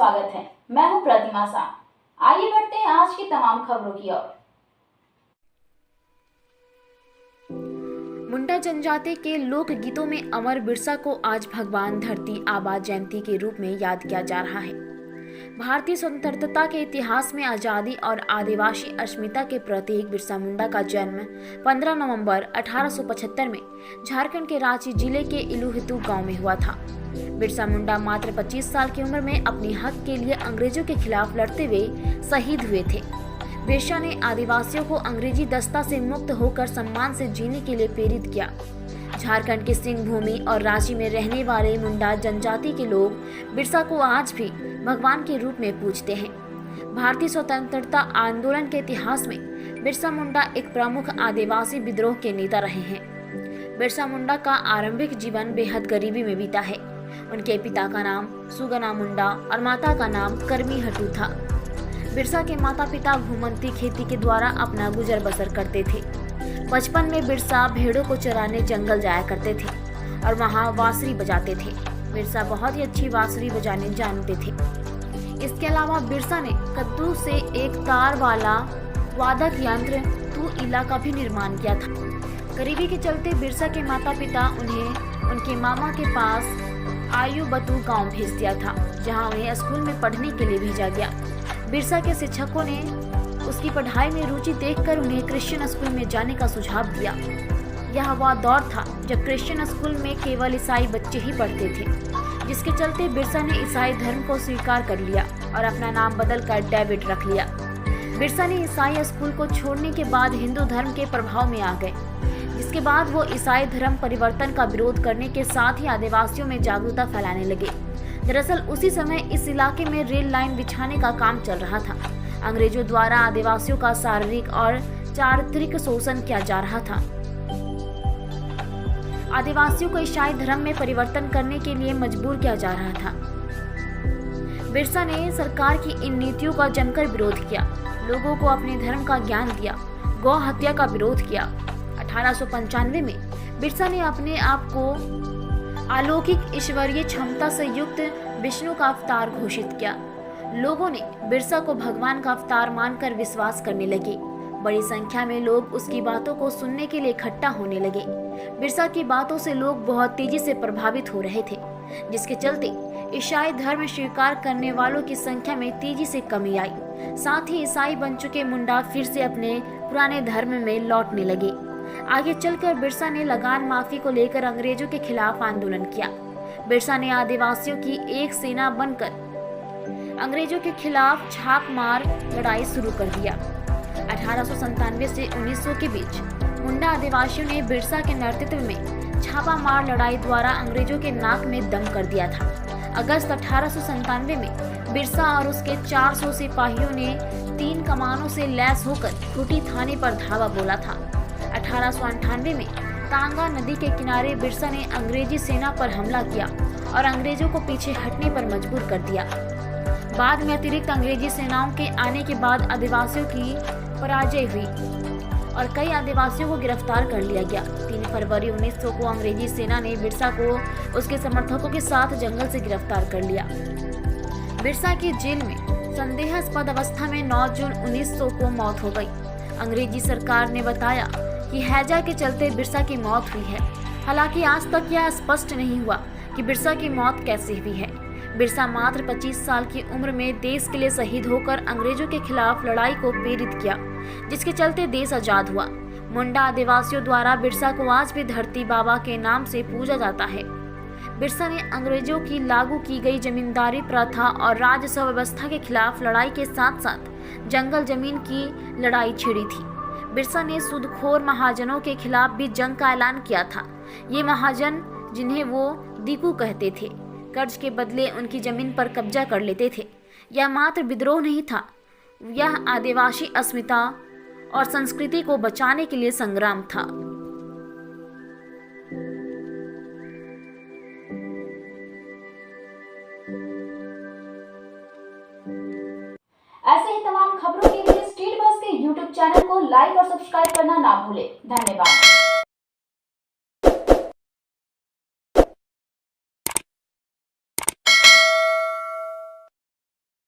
स्वागत है। मैं हूं प्रतिमा सा। आइए बढ़ते हैं आज की तमाम खबरों की ओर। मुंडा जनजाति के लोक गीतों में अमर बिरसा को आज भगवान धरती आबा जयंती के रूप में याद किया जा रहा है। भारतीय स्वतंत्रता के इतिहास में आजादी और आदिवासी अस्मिता के प्रतीक बिरसा मुंडा का जन्म 15 नवंबर 1875 में झारखंड के रांची जिले के इलुहितु गांव में हुआ था। बिरसा मुंडा मात्र 25 साल की उम्र में अपने हक के लिए अंग्रेजों के खिलाफ लड़ते हुए शहीद हुए थे। बिरसा ने आदिवासियों को अंग्रेजी दस्ता से मुक्त होकर सम्मान से जीने के लिए प्रेरित किया। झारखंड के सिंह भूमि और रांची में रहने वाले मुंडा जनजाति के लोग बिरसा को आज भी भगवान के रूप में पूजते हैं। भारतीय स्वतंत्रता आंदोलन के इतिहास में बिरसा मुंडा एक प्रमुख आदिवासी विद्रोह के नेता रहे हैं। बिरसा मुंडा का आरंभिक जीवन बेहद गरीबी में बीता है। उनके पिता का नाम सुगना मुंडा और माता का नाम करमी हटू था। बिरसा के माता पिता घूमंती खेती के द्वारा अपना गुजर बसर करते थे। बचपन में बिरसा भेड़ों को चराने जंगल जाया करते थे और वहां बांसुरी बजाते थे। बिरसा बहुत ही अच्छी बांसुरी बजाने जानते थे। इसके अलावा बिरसा ने कद्दू से एक तार वाला वादक यंत्र तू इला का भी निर्माण किया था। गरीबी के चलते बिरसा के माता पिता उन्हें उनके मामा के पास आयु बतू गांव भेज दिया था, जहां उन्हें स्कूल में पढ़ने के लिए भेजा गया। बिरसा के शिक्षकों ने उसकी पढ़ाई में रुचि देखकर उन्हें क्रिश्चियन स्कूल में जाने का सुझाव दिया। यह वह दौर था जब क्रिश्चियन स्कूल में केवल ईसाई बच्चे ही पढ़ते थे, जिसके चलते बिरसा ने ईसाई धर्म को स्वीकार कर लिया और अपना नाम बदलकर डेविड रख लिया। बिरसा ने ईसाई स्कूल को छोड़ने के बाद हिंदू धर्म के प्रभाव में आ गए, जिसके बाद वो ईसाई धर्म परिवर्तन का विरोध करने के साथ ही आदिवासियों में जागरूकता फैलाने लगे। दरअसल उसी समय इस इलाके में रेल लाइन बिछाने का काम चल रहा था। अंग्रेजों द्वारा आदिवासियों का शारीरिक और चारित्रिक शोषण किया जा रहा था। आदिवासियों को ईसाई धर्म में परिवर्तन करने के लिए मजबूर किया जा रहा था। बिरसा ने सरकार की इन नीतियों का जमकर विरोध किया, लोगों को अपने धर्म का ज्ञान दिया, गौ हत्या का विरोध किया। 1895 में बिरसा ने अपने आप को अलौकिक ईश्वरीय क्षमता से युक्त विष्णु का अवतार घोषित किया। लोगों ने बिरसा को भगवान का अवतार मानकर विश्वास करने लगे। बड़ी संख्या में लोग उसकी बातों को सुनने के लिए इकट्ठा होने लगे। बिरसा की बातों से लोग बहुत तेजी से प्रभावित हो रहे थे, जिसके चलते ईसाई धर्म स्वीकार करने वालों की संख्या में तेजी से कमी आई। साथ ही ईसाई बन चुके मुंडा फिर से अपने पुराने धर्म में लौटने लगे। आगे चलकर बिरसा ने लगान माफी को लेकर अंग्रेजों के खिलाफ आंदोलन किया। बिरसा ने आदिवासियों की एक सेना बनकर अंग्रेजों के खिलाफ छाप मार लड़ाई शुरू कर दिया। 1897 से 1900 के बीच मुंडा आदिवासियों ने बिरसा के नेतृत्व में छापा मार लड़ाई द्वारा अंग्रेजों के नाक में दम कर दिया था। अगस्त 1897 में बिरसा और उसके 400 सिपाहियों ने 3 कमानों से लैस होकर खूंटी थाने पर धावा बोला था। 1898 में तांगा नदी के किनारे बिरसा ने अंग्रेजी सेना पर हमला किया और अंग्रेजों को पीछे हटने पर मजबूर कर दिया। बाद में अतिरिक्त अंग्रेजी सेनाओं के आने के बाद आदिवासियों की पराजय हुई और कई आदिवासियों को गिरफ्तार कर लिया गया। 3 फरवरी 1900 को अंग्रेजी सेना ने बिरसा को उसके समर्थकों के साथ जंगल से गिरफ्तार कर लिया। बिरसा की जेल में संदेहास्पद अवस्था में 9 जून 1900 को मौत हो गई। अंग्रेजी सरकार ने बताया कि हैजा के चलते बिरसा की मौत हुई है। हालांकि आज तक यह स्पष्ट नहीं हुआ कि बिरसा की मौत कैसे हुई है। बिरसा मात्र 25 साल की उम्र में देश के लिए शहीद होकर अंग्रेजों के खिलाफ लड़ाई को प्रेरित किया, जिसके चलते देश आजाद हुआ। मुंडा आदिवासियों द्वारा बिरसा को आज भी धरती बाबा के नाम से पूजा जाता है। बिरसा ने अंग्रेजों की लागू की गई जमींदारी प्रथा और राजस्व व्यवस्था के खिलाफ लड़ाई के साथ साथ जंगल जमीन की लड़ाई छेड़ी थी। बिरसा ने सूदखोर महाजनों के खिलाफ भी जंग का ऐलान किया था। ये महाजन, जिन्हें वो दीकू कहते थे, कर्ज के बदले उनकी जमीन पर कब्जा कर लेते थे। यह मात्र विद्रोह नहीं था, यह आदिवासी अस्मिता और संस्कृति को बचाने के लिए संग्राम था। ऐसे ही तमाम खबरों के लिए स्टेट बस के YouTube चैनल को लाइक और सब्सक्राइब करना ना भूलें। धन्यवाद।